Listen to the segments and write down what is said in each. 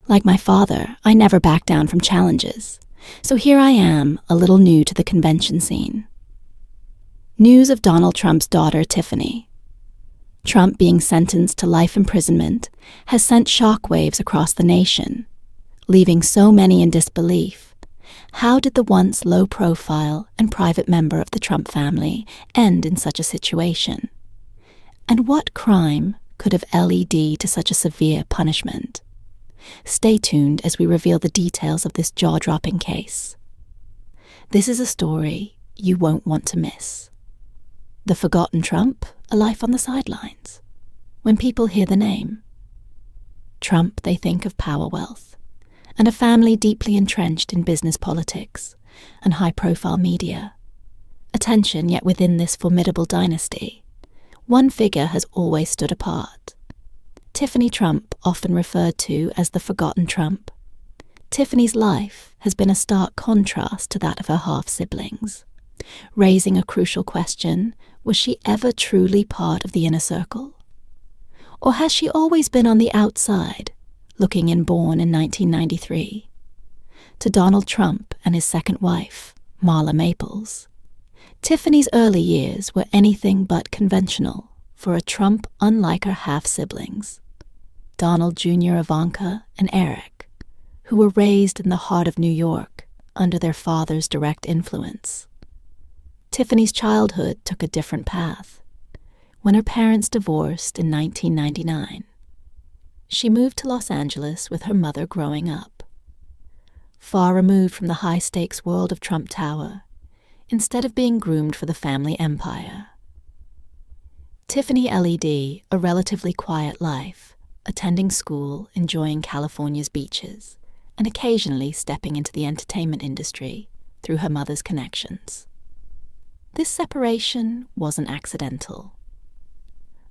Like my father, I never back down from challenges. So here I am, a little new to the convention scene. News of Donald Trump's daughter, Tiffany. Trump being sentenced to life imprisonment has sent shockwaves across the nation, leaving so many in disbelief. How did the once low-profile and private member of the Trump family end in such a situation? And what crime could have led to such a severe punishment? Stay tuned as we reveal the details of this jaw-dropping case. This is a story you won't want to miss. The Forgotten Trump, a life on the sidelines. When people hear the name Trump, they think of power wealth, and a family deeply entrenched in business politics and high-profile media. Attention yet within this formidable dynasty, one figure has always stood apart. Tiffany Trump, often referred to as the Forgotten Trump. Tiffany's life has been a stark contrast to that of her half-siblings, raising a crucial question: was she ever truly part of the inner circle? Or has she always been on the outside, looking in born in 1993? To Donald Trump and his second wife, Marla Maples, Tiffany's early years were anything but conventional for a Trump unlike her half-siblings, Donald Jr., Ivanka, and Eric, who were raised in the heart of New York under their father's direct influence. Tiffany's childhood took a different path. When her parents divorced in 1999, she moved to Los Angeles with her mother growing up. Far removed from the high-stakes world of Trump Tower, instead of being groomed for the family empire. Tiffany led a relatively quiet life, attending school, enjoying California's beaches, and occasionally stepping into the entertainment industry through her mother's connections. This separation wasn't accidental.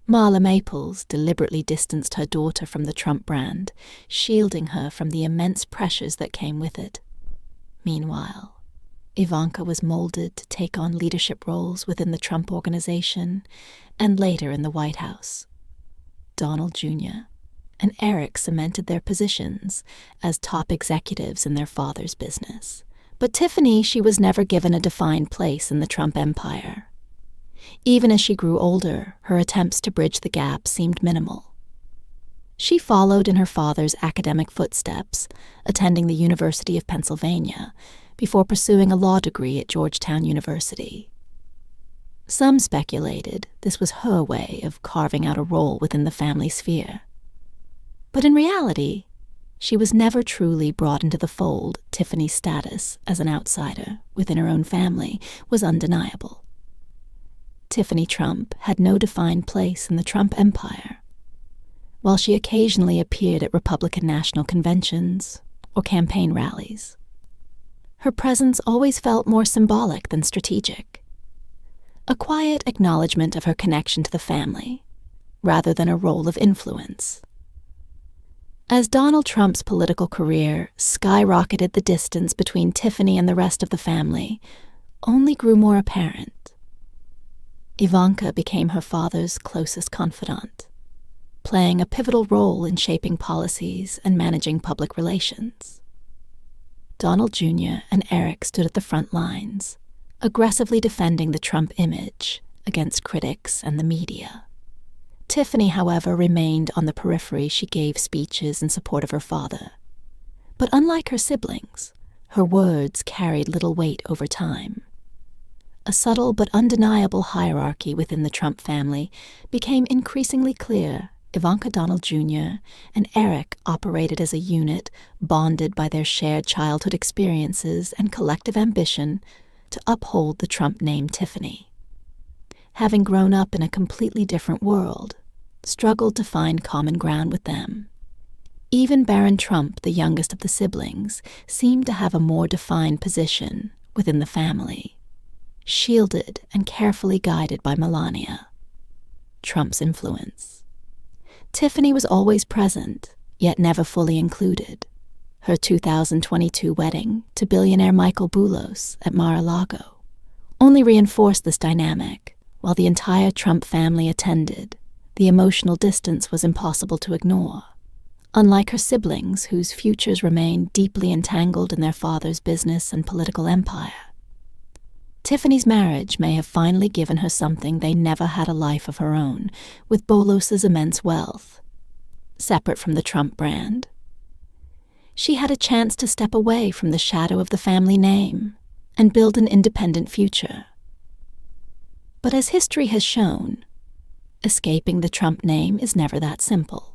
Marla Maples deliberately distanced her daughter from the Trump brand, shielding her from the immense pressures that came with it. Meanwhile, Ivanka was molded to take on leadership roles within the Trump organization and later in the White House. Donald Jr. and Eric cemented their positions as top executives in their father's business. But Tiffany, she was never given a defined place in the Trump empire. Even as she grew older, her attempts to bridge the gap seemed minimal. She followed in her father's academic footsteps, attending the University of Pennsylvania, before pursuing a law degree at Georgetown University. Some speculated this was her way of carving out a role within the family sphere. But in reality, she was never truly brought into the fold. Tiffany's status as an outsider within her own family was undeniable. Tiffany Trump had no defined place in the Trump empire. While she occasionally appeared at Republican national conventions or campaign rallies, her presence always felt more symbolic than strategic. A quiet acknowledgement of her connection to the family, rather than a role of influence. As Donald Trump's political career skyrocketed, the distance between Tiffany and the rest of the family only grew more apparent. Ivanka became her father's closest confidant, playing a pivotal role in shaping policies and managing public relations. Donald Jr. and Eric stood at the front lines, aggressively defending the Trump image against critics and the media. Tiffany, however, remained on the periphery. She gave speeches in support of her father. But unlike her siblings, her words carried little weight over time. A subtle but undeniable hierarchy within the Trump family became increasingly clear. Ivanka, Donald Jr., and Eric operated as a unit, bonded by their shared childhood experiences and collective ambition to uphold the Trump name. Tiffany, having grown up in a completely different world, struggled to find common ground with them. Even Barron Trump, the youngest of the siblings, seemed to have a more defined position within the family, shielded and carefully guided by Melania, Trump's influence. Tiffany was always present, yet never fully included. Her 2022 wedding to billionaire Michael Boulos at Mar-a-Lago only reinforced this dynamic. While the entire Trump family attended, the emotional distance was impossible to ignore. Unlike her siblings, whose futures remain deeply entangled in their father's business and political empire, Tiffany's marriage may have finally given her something they never had: a life of her own, with Bolos's immense wealth. Separate from the Trump brand, she had a chance to step away from the shadow of the family name and build an independent future. But as history has shown, escaping the Trump name is never that simple.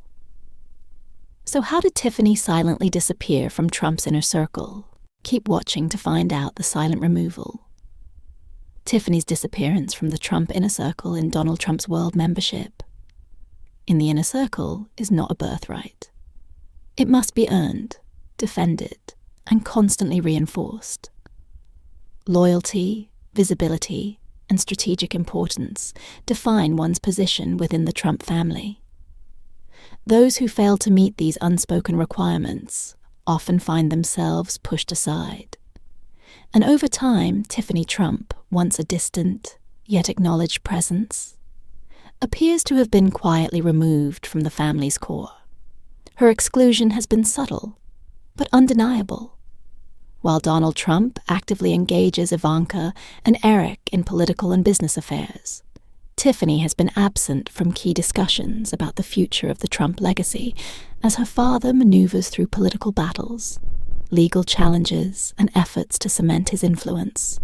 So how did Tiffany silently disappear from Trump's inner circle? Keep watching to find out the silent removal. Tiffany's disappearance from the Trump inner circle in Donald Trump's world membership. In the inner circle is not a birthright. It must be earned, defended, and constantly reinforced. Loyalty, visibility, and strategic importance define one's position within the Trump family. Those who fail to meet these unspoken requirements often find themselves pushed aside. And over time, Tiffany Trump, once a distant, yet acknowledged presence, appears to have been quietly removed from the family's core. Her exclusion has been subtle, but undeniable. While Donald Trump actively engages Ivanka and Eric in political and business affairs, Tiffany has been absent from key discussions about the future of the Trump legacy as her father maneuvers through political battles, legal challenges, and efforts to cement his influence.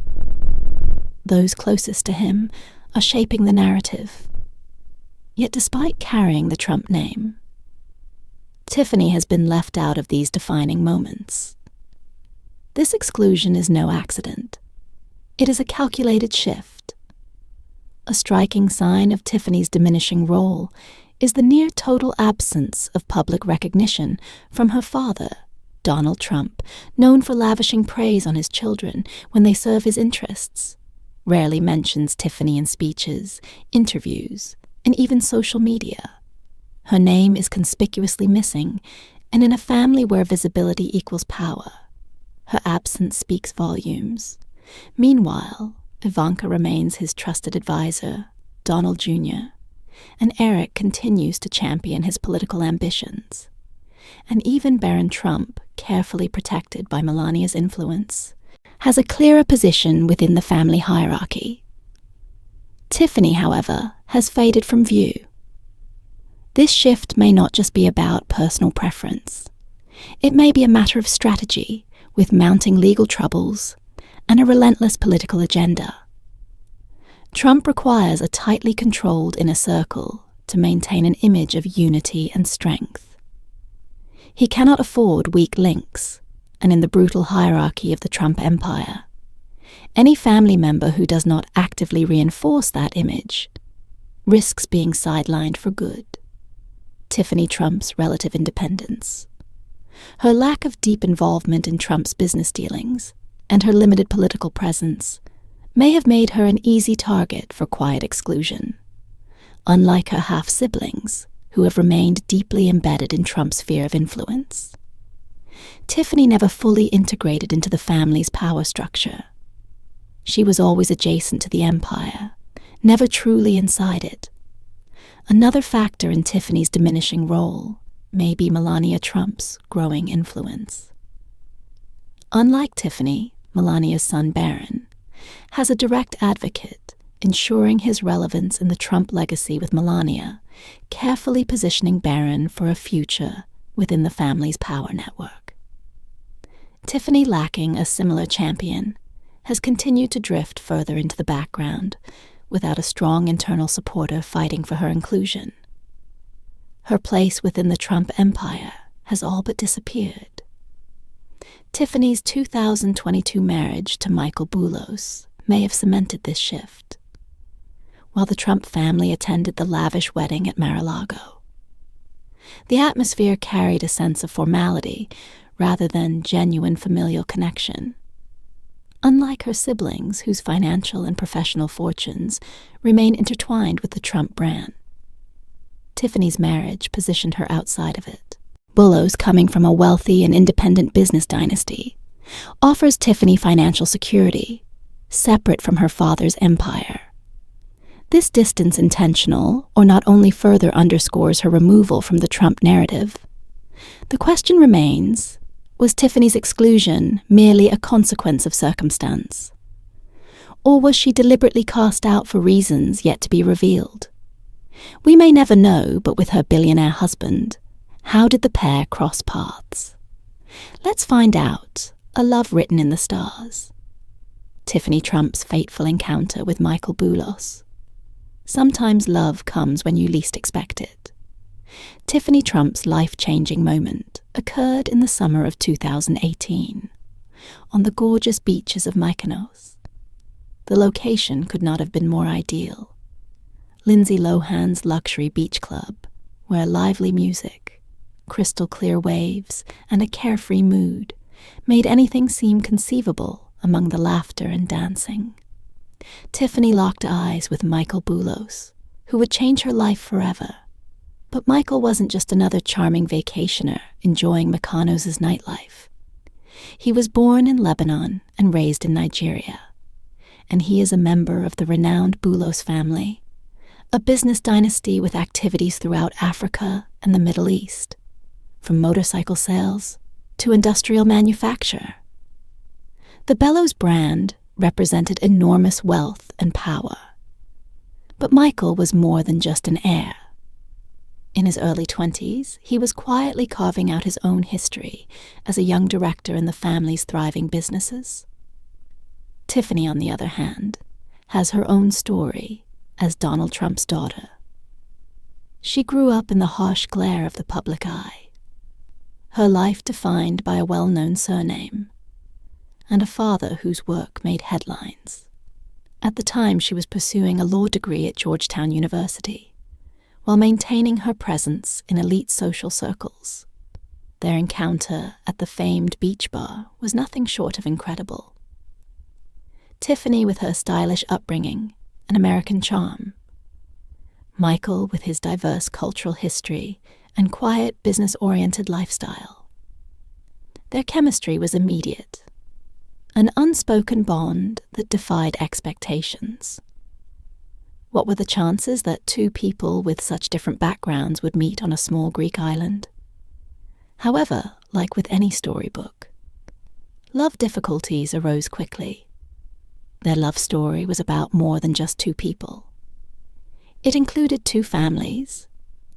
Those closest to him are shaping the narrative. Yet despite carrying the Trump name, Tiffany has been left out of these defining moments. This exclusion is no accident. It is a calculated shift. A striking sign of Tiffany's diminishing role is the near-total absence of public recognition from her father, Donald Trump, known for lavishing praise on his children when they serve his interests, rarely mentions Tiffany in speeches, interviews, and even social media. Her name is conspicuously missing, and in a family where visibility equals power, her absence speaks volumes. Meanwhile, Ivanka remains his trusted advisor, Donald Jr., and Eric continues to champion his political ambitions. And even Baron Trump, carefully protected by Melania's influence, has a clearer position within the family hierarchy. Tiffany, however, has faded from view. This shift may not just be about personal preference. It may be a matter of strategy, with mounting legal troubles and a relentless political agenda. Trump requires a tightly controlled inner circle to maintain an image of unity and strength. He cannot afford weak links, and in the brutal hierarchy of the Trump empire, any family member who does not actively reinforce that image risks being sidelined for good. Tiffany Trump's relative independence, her lack of deep involvement in Trump's business dealings, and her limited political presence may have made her an easy target for quiet exclusion, unlike her half-siblings, who have remained deeply embedded in Trump's sphere of influence. Tiffany never fully integrated into the family's power structure. She was always adjacent to the empire, never truly inside it. Another factor in Tiffany's diminishing role may be Melania Trump's growing influence. Unlike Tiffany, Melania's son Barron has a direct advocate, ensuring his relevance in the Trump legacy with Melania, carefully positioning Barron for a future within the family's power network. Tiffany, lacking a similar champion, has continued to drift further into the background, without a strong internal supporter fighting for her inclusion. Her place within the Trump empire has all but disappeared. Tiffany's 2022 marriage to Michael Boulos may have cemented this shift, while the Trump family attended the lavish wedding at Mar-a-Lago. The atmosphere carried a sense of formality rather than genuine familial connection. Unlike her siblings, whose financial and professional fortunes remain intertwined with the Trump brand, Tiffany's marriage positioned her outside of it. Boulos, coming from a wealthy and independent business dynasty, offers Tiffany financial security, separate from her father's empire. This distance, intentional, or not only further underscores her removal from the Trump narrative, The question remains, was Tiffany's exclusion merely a consequence of circumstance? Or was she deliberately cast out for reasons yet to be revealed? We may never know, but with her billionaire husband, how did the pair cross paths? Let's find out. A love written in the stars. Tiffany Trump's fateful encounter with Michael Boulos. Sometimes love comes when you least expect it. Tiffany Trump's life-changing moment occurred in the summer of 2018, on the gorgeous beaches of Mykonos. The location could not have been more ideal. Lindsay Lohan's luxury beach club, where lively music, crystal-clear waves, and a carefree mood made anything seem conceivable among the laughter and dancing. Tiffany locked eyes with Michael Boulos, who would change her life forever. But Michael wasn't just another charming vacationer enjoying Mykonos' nightlife. He was born in Lebanon and raised in Nigeria, and he is a member of the renowned Boulos family, a business dynasty with activities throughout Africa and the Middle East, from motorcycle sales to industrial manufacture. The Bellows brand represented enormous wealth and power. But Michael was more than just an heir. In his early 20s, he was quietly carving out his own history as a young director in the family's thriving businesses. Tiffany, on the other hand, has her own story as Donald Trump's daughter. She grew up in the harsh glare of the public eye, her life defined by a well-known surname, and a father whose work made headlines. At the time, she was pursuing a law degree at Georgetown University, while maintaining her presence in elite social circles. Their encounter at the famed beach bar was nothing short of incredible. Tiffany with her stylish upbringing and American charm. Michael with his diverse cultural history and quiet, business-oriented lifestyle. Their chemistry was immediate, an unspoken bond that defied expectations. What were the chances that two people with such different backgrounds would meet on a small Greek island? However, like with any storybook, love difficulties arose quickly. Their love story was about more than just two people. It included two families,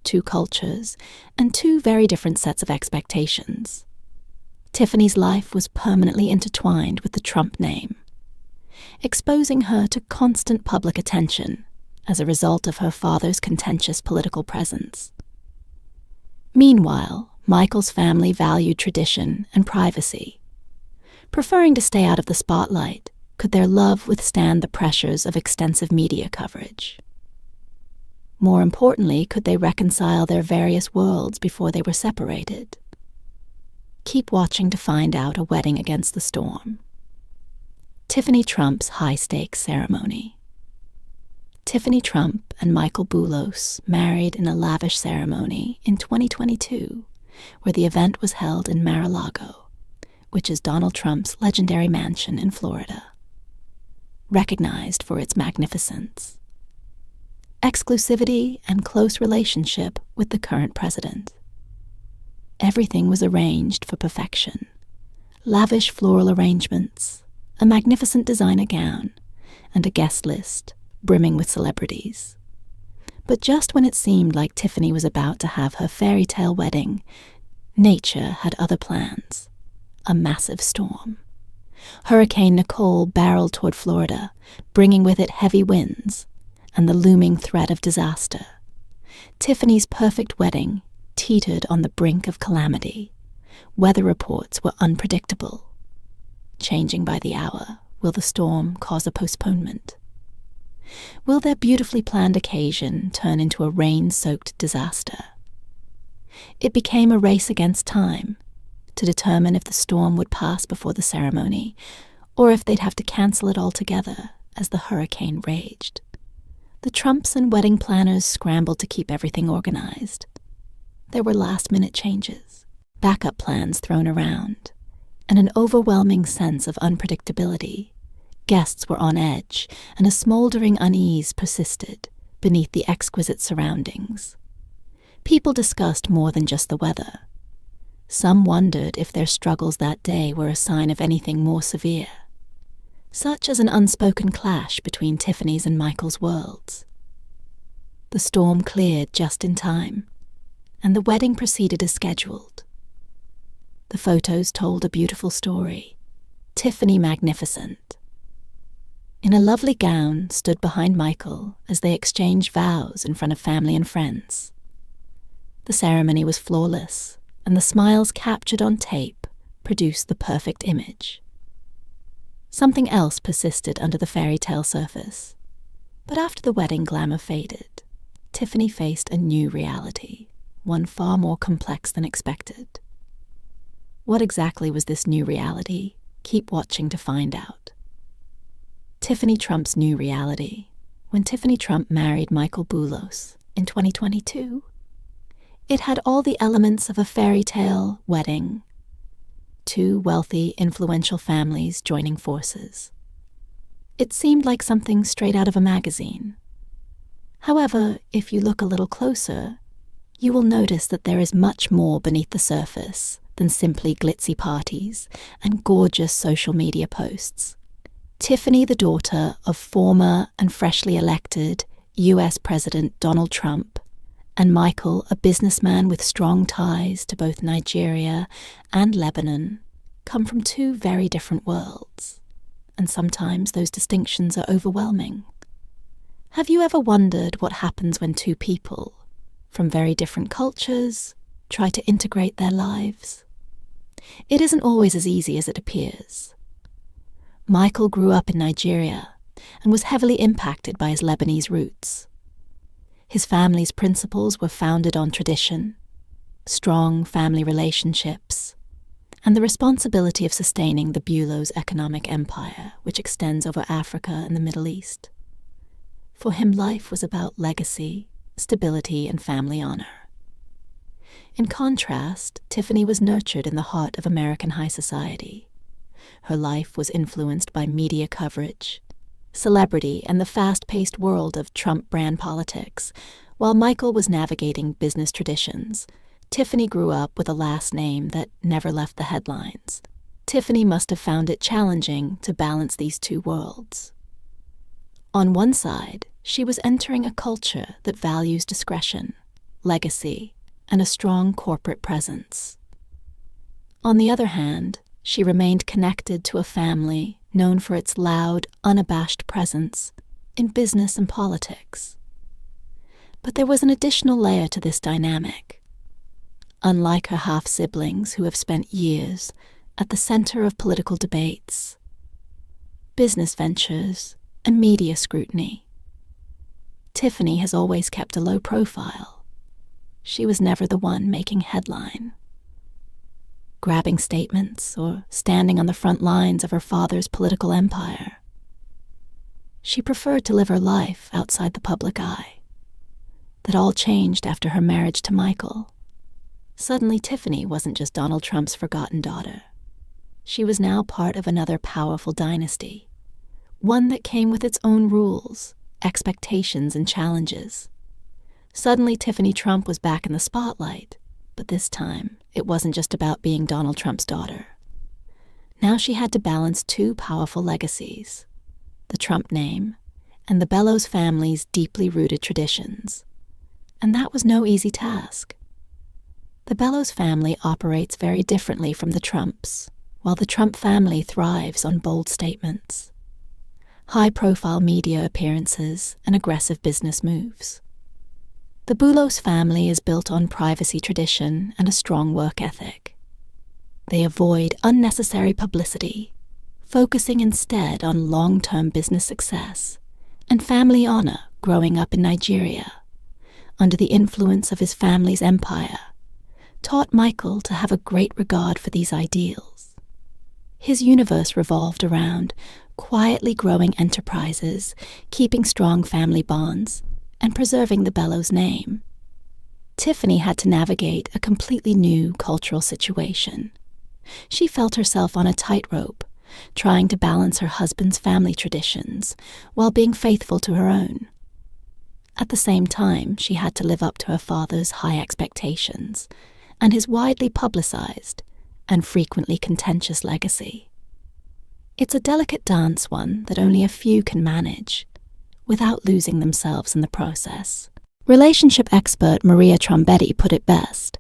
two cultures, and two very different sets of expectations. Tiffany's life was permanently intertwined with the Trump name, exposing her to constant public attention as a result of her father's contentious political presence. Meanwhile, Michael's family valued tradition and privacy. Preferring to stay out of the spotlight, could their love withstand the pressures of extensive media coverage? More importantly, could they reconcile their various worlds before they were separated? Keep watching to find out a wedding against the storm. Tiffany Trump's high-stakes ceremony. Tiffany Trump and Michael Boulos married in a lavish ceremony in 2022, where the event was held in Mar-a-Lago, which is Donald Trump's legendary mansion in Florida, recognized for its magnificence, exclusivity, and close relationship with the current president. Everything was arranged for perfection. Lavish floral arrangements, a magnificent designer gown, and a guest list brimming with celebrities. But just when it seemed like Tiffany was about to have her fairy tale wedding, nature had other plans. A massive storm. Hurricane Nicole barreled toward Florida, bringing with it heavy winds and the looming threat of disaster. Tiffany's perfect wedding teetered on the brink of calamity. Weather reports were unpredictable. Changing by the hour, will the storm cause a postponement? Will their beautifully planned occasion turn into a rain-soaked disaster? It became a race against time to determine if the storm would pass before the ceremony, or if they'd have to cancel it altogether as the hurricane raged. The Trumps and wedding planners scrambled to keep everything organized. There were last-minute changes, backup plans thrown around, and an overwhelming sense of unpredictability. Guests were on edge, and a smoldering unease persisted beneath the exquisite surroundings. People discussed more than just the weather. Some wondered if their struggles that day were a sign of anything more severe, such as an unspoken clash between Tiffany's and Michael's worlds. The storm cleared just in time, and the wedding proceeded as scheduled. The photos told a beautiful story, Tiffany magnificent. In a lovely gown stood behind Michael as they exchanged vows in front of family and friends. The ceremony was flawless, and the smiles captured on tape produced the perfect image. Something else persisted under the fairy tale surface, but after the wedding glamour faded, Tiffany faced a new reality, one far more complex than expected. What exactly was this new reality? Keep watching to find out. Tiffany Trump's new reality, when Tiffany Trump married Michael Boulos in 2022. It had all the elements of a fairy tale wedding. Two wealthy, influential families joining forces. It seemed like something straight out of a magazine. However, if you look a little closer, you will notice that there is much more beneath the surface than simply glitzy parties and gorgeous social media posts. Tiffany, the daughter of former and freshly elected US President Donald Trump, and Michael, a businessman with strong ties to both Nigeria and Lebanon, come from two very different worlds, and sometimes those distinctions are overwhelming. Have you ever wondered what happens when two people, from very different cultures, try to integrate their lives? It isn't always as easy as it appears. Michael grew up in Nigeria and was heavily impacted by his Lebanese roots. His family's principles were founded on tradition, strong family relationships, and the responsibility of sustaining the Boulos economic empire, which extends over Africa and the Middle East. For him, life was about legacy, stability, and family honor. In contrast, Tiffany was nurtured in the heart of American high society. Her life was influenced by media coverage, celebrity, and the fast-paced world of Trump brand politics. While Michael was navigating business traditions, Tiffany grew up with a last name that never left the headlines. Tiffany must have found it challenging to balance these two worlds. On one side, she was entering a culture that values discretion, legacy, and a strong corporate presence. On the other hand, she remained connected to a family known for its loud, unabashed presence in business and politics. But there was an additional layer to this dynamic. Unlike her half-siblings who have spent years at the center of political debates, business ventures, and media scrutiny, Tiffany has always kept a low profile. She was never the one making headline, grabbing statements, or standing on the front lines of her father's political empire. She preferred to live her life outside the public eye. That all changed after her marriage to Michael. Suddenly, Tiffany wasn't just Donald Trump's forgotten daughter. She was now part of another powerful dynasty, one that came with its own rules, expectations, and challenges. Suddenly, Tiffany Trump was back in the spotlight, but this time, it wasn't just about being Donald Trump's daughter. Now she had to balance two powerful legacies, the Trump name and the Bellows family's deeply rooted traditions. And that was no easy task. The Bellows family operates very differently from the Trumps, while the Trump family thrives on bold statements, high-profile media appearances, and aggressive business moves. The Boulos family is built on privacy tradition and a strong work ethic. They avoid unnecessary publicity, focusing instead on long-term business success and family honor growing up in Nigeria, under the influence of his family's empire, taught Michael to have a great regard for these ideals. His universe revolved around quietly growing enterprises, keeping strong family bonds, and preserving the Bellows name. Tiffany had to navigate a completely new cultural situation. She felt herself on a tightrope, trying to balance her husband's family traditions while being faithful to her own. At the same time, she had to live up to her father's high expectations and his widely publicized and frequently contentious legacy. It's a delicate dance, one that only a few can manage, without losing themselves in the process. Relationship expert Maria Trombetti put it best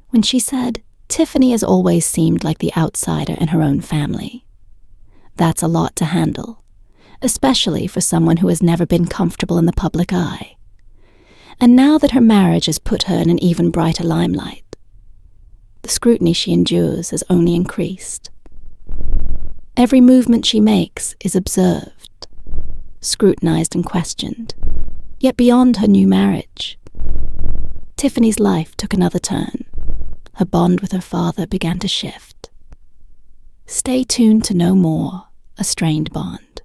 when she said, "Tiffany has always seemed like the outsider in her own family. That's a lot to handle, especially for someone who has never been comfortable in the public eye. And now that her marriage has put her in an even brighter limelight, the scrutiny she endures has only increased. Every movement she makes is observed, scrutinized and questioned. Yet beyond her new marriage, Tiffany's life took another turn. Her bond with her father began to shift. Stay tuned to know more, a strained bond.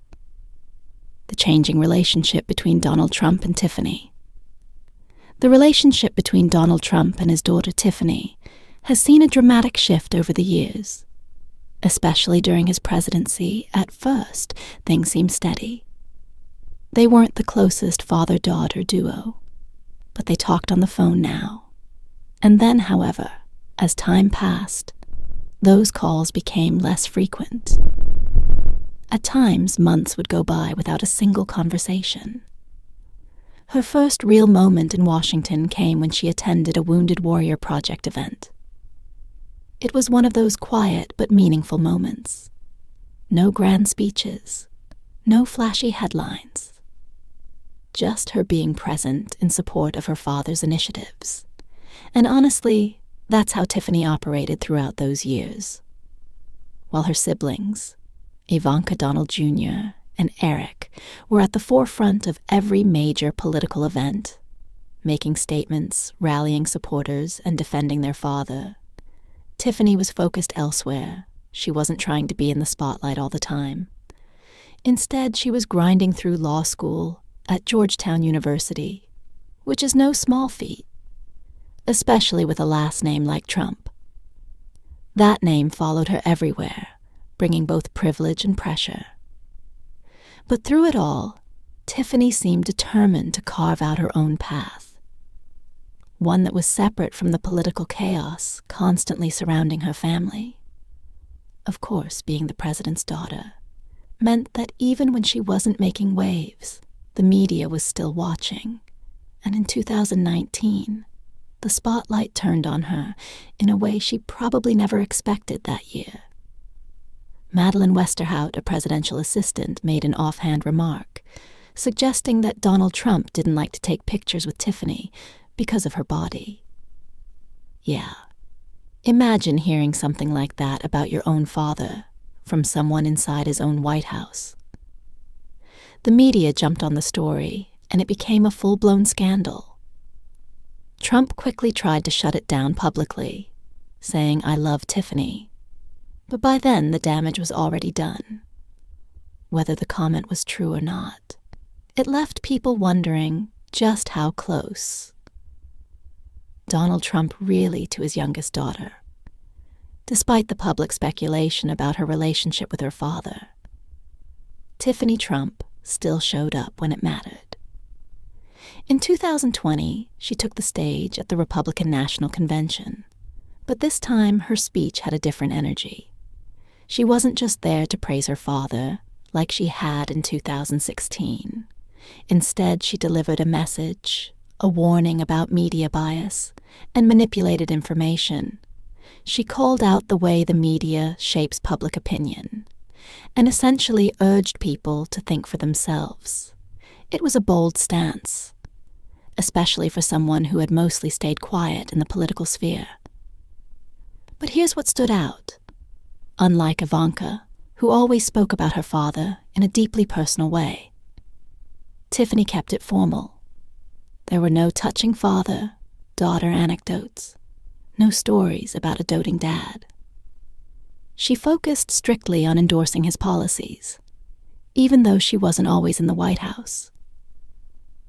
The changing relationship between Donald Trump and Tiffany. The relationship between Donald Trump and his daughter Tiffany has seen a dramatic shift over the years. Especially during his presidency, at first, things seemed steady. They weren't the closest father-daughter duo, but they talked on the phone now. And then, however, as time passed, those calls became less frequent. At times, months would go by without a single conversation. Her first real moment in Washington came when she attended a Wounded Warrior Project event. It was one of those quiet but meaningful moments. No grand speeches, no flashy headlines. Just her being present in support of her father's initiatives. And honestly, that's how Tiffany operated throughout those years. While her siblings, Ivanka Donald Jr. and Eric, were at the forefront of every major political event, making statements, rallying supporters, and defending their father, Tiffany was focused elsewhere. She wasn't trying to be in the spotlight all the time. Instead, she was grinding through law school at Georgetown University, which is no small feat, especially with a last name like Trump. That name followed her everywhere, bringing both privilege and pressure. But through it all, Tiffany seemed determined to carve out her own path, one that was separate from the political chaos constantly surrounding her family. Of course, being the president's daughter meant that even when she wasn't making waves, the media was still watching, and in 2019, the spotlight turned on her in a way she probably never expected that year. Madeleine Westerhout, a presidential assistant, made an offhand remark, suggesting that Donald Trump didn't like to take pictures with Tiffany because of her body. Yeah, imagine hearing something like that about your own father from someone inside his own White House. The media jumped on the story, and it became a full-blown scandal. Trump quickly tried to shut it down publicly, saying, "I love Tiffany." But by then, the damage was already done. Whether the comment was true or not, it left people wondering just how close Donald Trump really to his youngest daughter, despite the public speculation about her relationship with her father. Tiffany Trump still showed up when it mattered. In 2020, she took the stage at the Republican National Convention, but this time her speech had a different energy. She wasn't just there to praise her father, like she had in 2016. Instead, she delivered a message, a warning about media bias, and manipulated information. She called out the way the media shapes public opinion, and essentially urged people to think for themselves. It was a bold stance, especially for someone who had mostly stayed quiet in the political sphere. But here's what stood out. Unlike Ivanka, who always spoke about her father in a deeply personal way, Tiffany kept it formal. There were no touching father-daughter anecdotes, no stories about a doting dad. She focused strictly on endorsing his policies, even though she wasn't always in the White House.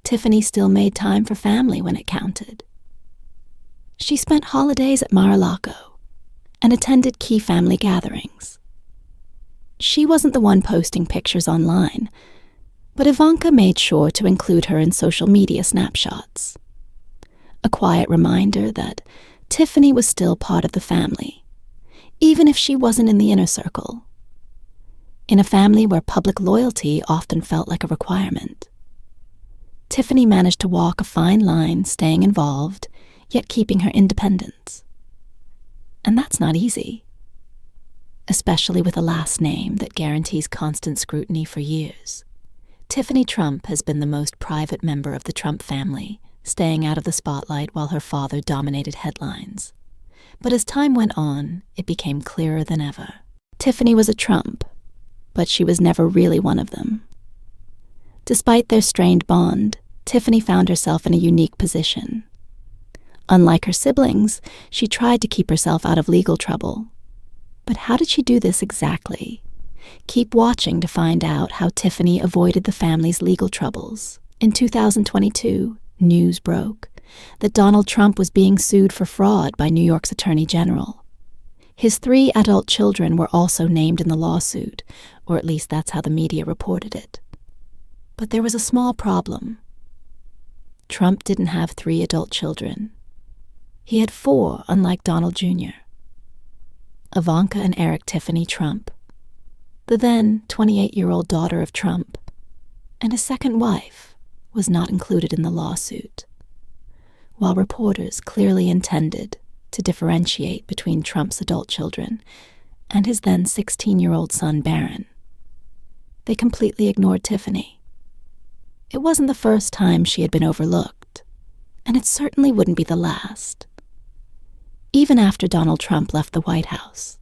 Tiffany still made time for family when it counted. She spent holidays at Mar-a-Lago and attended key family gatherings. She wasn't the one posting pictures online, but Ivanka made sure to include her in social media snapshots. A quiet reminder that Tiffany was still part of the family, even if she wasn't in the inner circle. In a family where public loyalty often felt like a requirement, Tiffany managed to walk a fine line, staying involved, yet keeping her independence. And that's not easy, especially with a last name that guarantees constant scrutiny for years. Tiffany Trump has been the most private member of the Trump family, staying out of the spotlight while her father dominated headlines. But as time went on, it became clearer than ever. Tiffany was a Trump, but she was never really one of them. Despite their strained bond, Tiffany found herself in a unique position. Unlike her siblings, she tried to keep herself out of legal trouble. But how did she do this exactly? Keep watching to find out how Tiffany avoided the family's legal troubles. In 2022, news broke that Donald Trump was being sued for fraud by New York's Attorney General. His 3 adult children were also named in the lawsuit, or at least that's how the media reported it. But there was a small problem. Trump didn't have 3 adult children. He had 4, unlike Donald Jr. Ivanka and Eric Tiffany Trump, the then 28-year-old daughter of Trump, and his second wife, was not included in the lawsuit, while reporters clearly intended to differentiate between Trump's adult children and his then 16-year-old son Barron. They completely ignored Tiffany. It wasn't the first time she had been overlooked, and it certainly wouldn't be the last. Even after Donald Trump left the White House,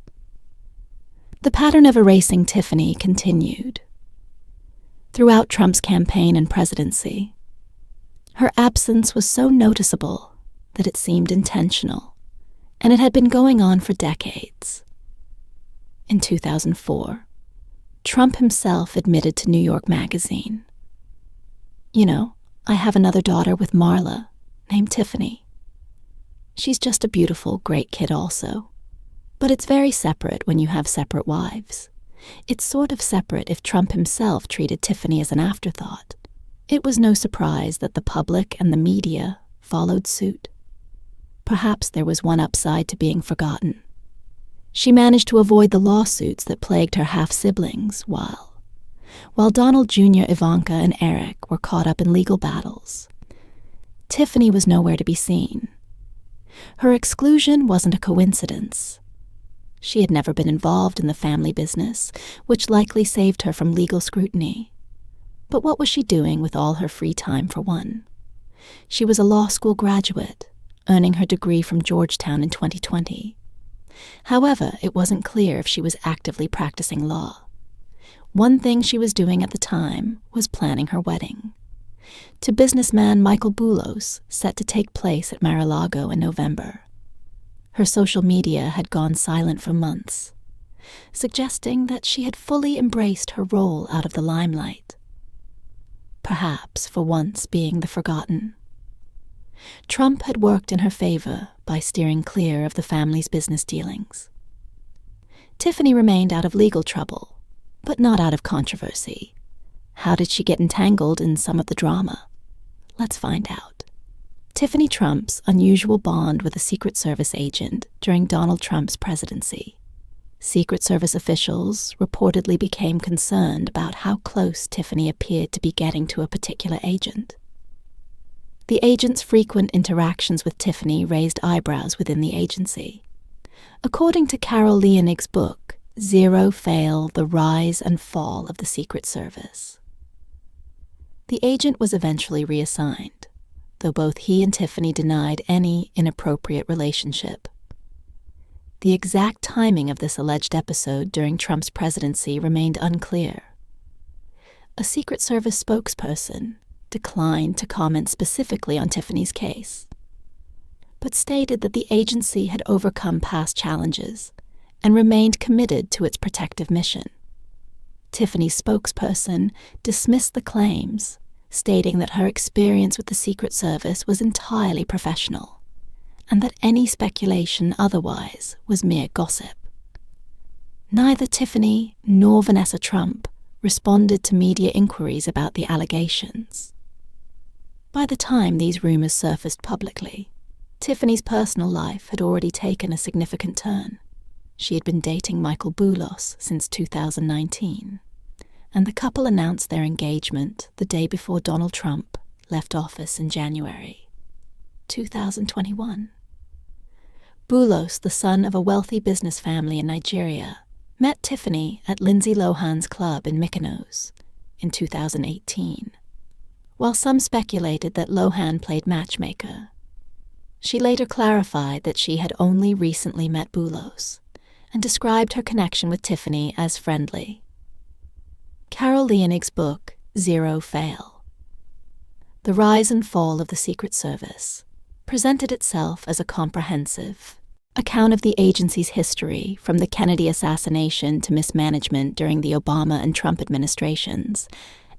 the pattern of erasing Tiffany continued. Throughout Trump's campaign and presidency, her absence was so noticeable that it seemed intentional, and it had been going on for decades. In 2004, Trump himself admitted to New York Magazine, I have another daughter with Marla named Tiffany. She's just a beautiful, great kid also. But it's very separate when you have separate wives. It's sort of separate if Trump himself treated Tiffany as an afterthought. It was no surprise that the public and the media followed suit. Perhaps there was one upside to being forgotten. She managed to avoid the lawsuits that plagued her half-siblings while Donald Jr., Ivanka, and Eric were caught up in legal battles. Tiffany was nowhere to be seen. Her exclusion wasn't a coincidence. She had never been involved in the family business, which likely saved her from legal scrutiny. But what was she doing with all her free time, for one? She was a law school graduate, earning her degree from Georgetown in 2020. However, it wasn't clear if she was actively practicing law. One thing she was doing at the time was planning her wedding to businessman Michael Boulos, set to take place at Mar-a-Lago in November. Her social media had gone silent for months, suggesting that she had fully embraced her role out of the limelight, perhaps for once being the forgotten. Trump had worked in her favor by steering clear of the family's business dealings. Tiffany remained out of legal trouble, but not out of controversy. How did she get entangled in some of the drama? Let's find out. Tiffany Trump's unusual bond with a Secret Service agent during Donald Trump's presidency. Secret Service officials reportedly became concerned about how close Tiffany appeared to be getting to a particular agent. The agent's frequent interactions with Tiffany raised eyebrows within the agency. According to Carol Leonig's book, Zero Fail: The Rise and Fall of the Secret Service, the agent was eventually reassigned, though both he and Tiffany denied any inappropriate relationship. The exact timing of this alleged episode during Trump's presidency remained unclear. A Secret Service spokesperson declined to comment specifically on Tiffany's case, but stated that the agency had overcome past challenges and remained committed to its protective mission. Tiffany's spokesperson dismissed the claims, stating that her experience with the Secret Service was entirely professional, and that any speculation otherwise was mere gossip. Neither Tiffany nor Vanessa Trump responded to media inquiries about the allegations. By the time these rumors surfaced publicly, Tiffany's personal life had already taken a significant turn. She had been dating Michael Boulos since 2019, and the couple announced their engagement the day before Donald Trump left office in January 2021. Boulos, the son of a wealthy business family in Nigeria, met Tiffany at Lindsay Lohan's club in Mykonos in 2018. While some speculated that Lohan played matchmaker, she later clarified that she had only recently met Boulos and described her connection with Tiffany as friendly. Carol Leonig's book, Zero Fail, The Rise and Fall of the Secret Service, presented itself as a comprehensive account of the agency's history from the Kennedy assassination to mismanagement during the Obama and Trump administrations,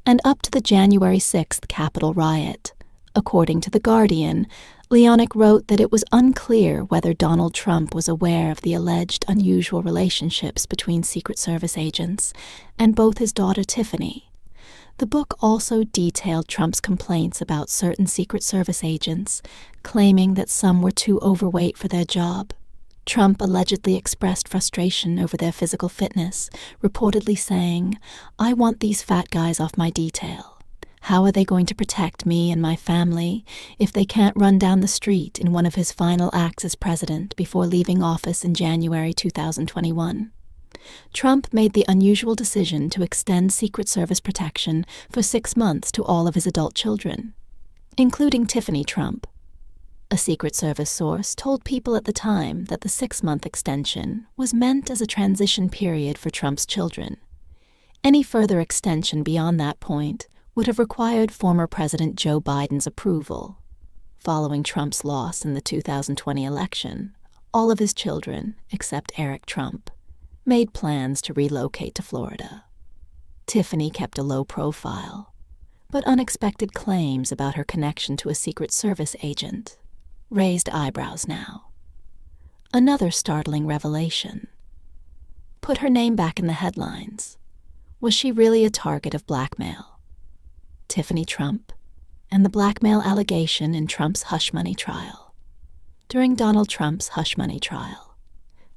and up to the January 6th Capitol riot. According to The Guardian, Leonig wrote that it was unclear whether Donald Trump was aware of the alleged unusual relationships between Secret Service agents and both his daughter Tiffany. The book also detailed Trump's complaints about certain Secret Service agents, claiming that some were too overweight for their job. Trump allegedly expressed frustration over their physical fitness, reportedly saying, "I want these fat guys off my detail. How are they going to protect me and my family if they can't run down the street in one of his final acts as president before leaving office in January 2021? Trump made the unusual decision to extend Secret Service protection for 6 months to all of his adult children, including Tiffany Trump. A Secret Service source told people at the time that the 6-month extension was meant as a transition period for Trump's children. Any further extension beyond that point would have required former President Joe Biden's approval. Following Trump's loss in the 2020 election, all of his children, except Eric Trump, made plans to relocate to Florida. Tiffany kept a low profile, but unexpected claims about her connection to a Secret Service agent raised eyebrows now. Another startling revelation put her name back in the headlines. Was she really a target of blackmail? Tiffany Trump, and the blackmail allegation in Trump's hush money trial. During Donald Trump's hush money trial,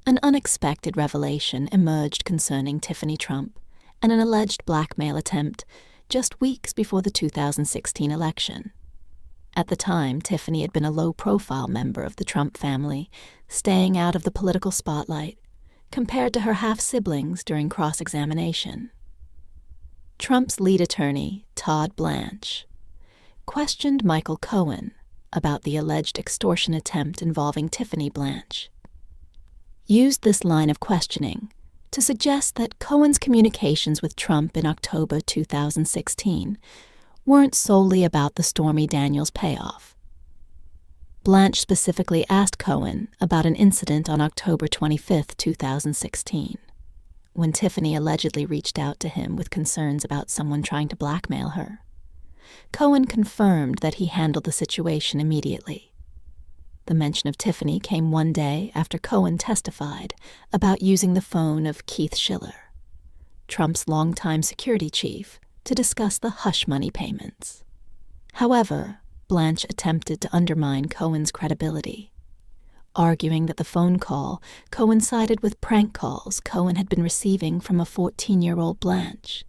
an unexpected revelation emerged concerning Tiffany Trump and an alleged blackmail attempt just weeks before the 2016 election. At the time, Tiffany had been a low-profile member of the Trump family, staying out of the political spotlight, compared to her half-siblings during cross-examination. Trump's lead attorney, Todd Blanche, questioned Michael Cohen about the alleged extortion attempt involving Tiffany Blanche. Used this line of questioning to suggest that Cohen's communications with Trump in October 2016 weren't solely about the Stormy Daniels payoff. Blanche specifically asked Cohen about an incident on October 25, 2016. When Tiffany allegedly reached out to him with concerns about someone trying to blackmail her. Cohen confirmed that he handled the situation immediately. The mention of Tiffany came one day after Cohen testified about using the phone of Keith Schiller, Trump's longtime security chief, to discuss the hush money payments. However, Blanche attempted to undermine Cohen's credibility, arguing that the phone call coincided with prank calls Cohen had been receiving from a 14-year-old Blanche,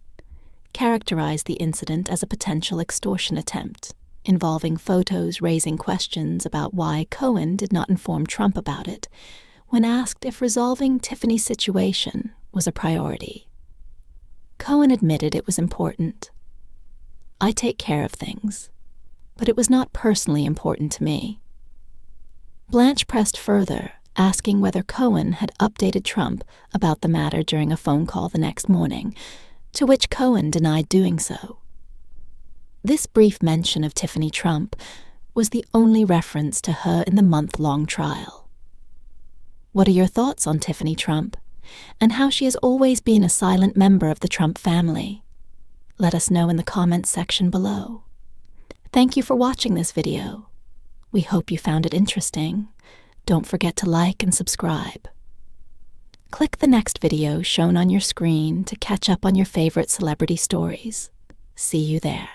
characterized the incident as a potential extortion attempt, involving photos raising questions about why Cohen did not inform Trump about it when asked if resolving Tiffany's situation was a priority. Cohen admitted it was important. "I take care of things, but it was not personally important to me." Blanche pressed further, asking whether Cohen had updated Trump about the matter during a phone call the next morning, to which Cohen denied doing so. This brief mention of Tiffany Trump was the only reference to her in the month-long trial. What are your thoughts on Tiffany Trump, and how she has always been a silent member of the Trump family? Let us know in the comments section below. Thank you for watching this video. We hope you found it interesting. Don't forget to like and subscribe. Click the next video shown on your screen to catch up on your favorite celebrity stories. See you there.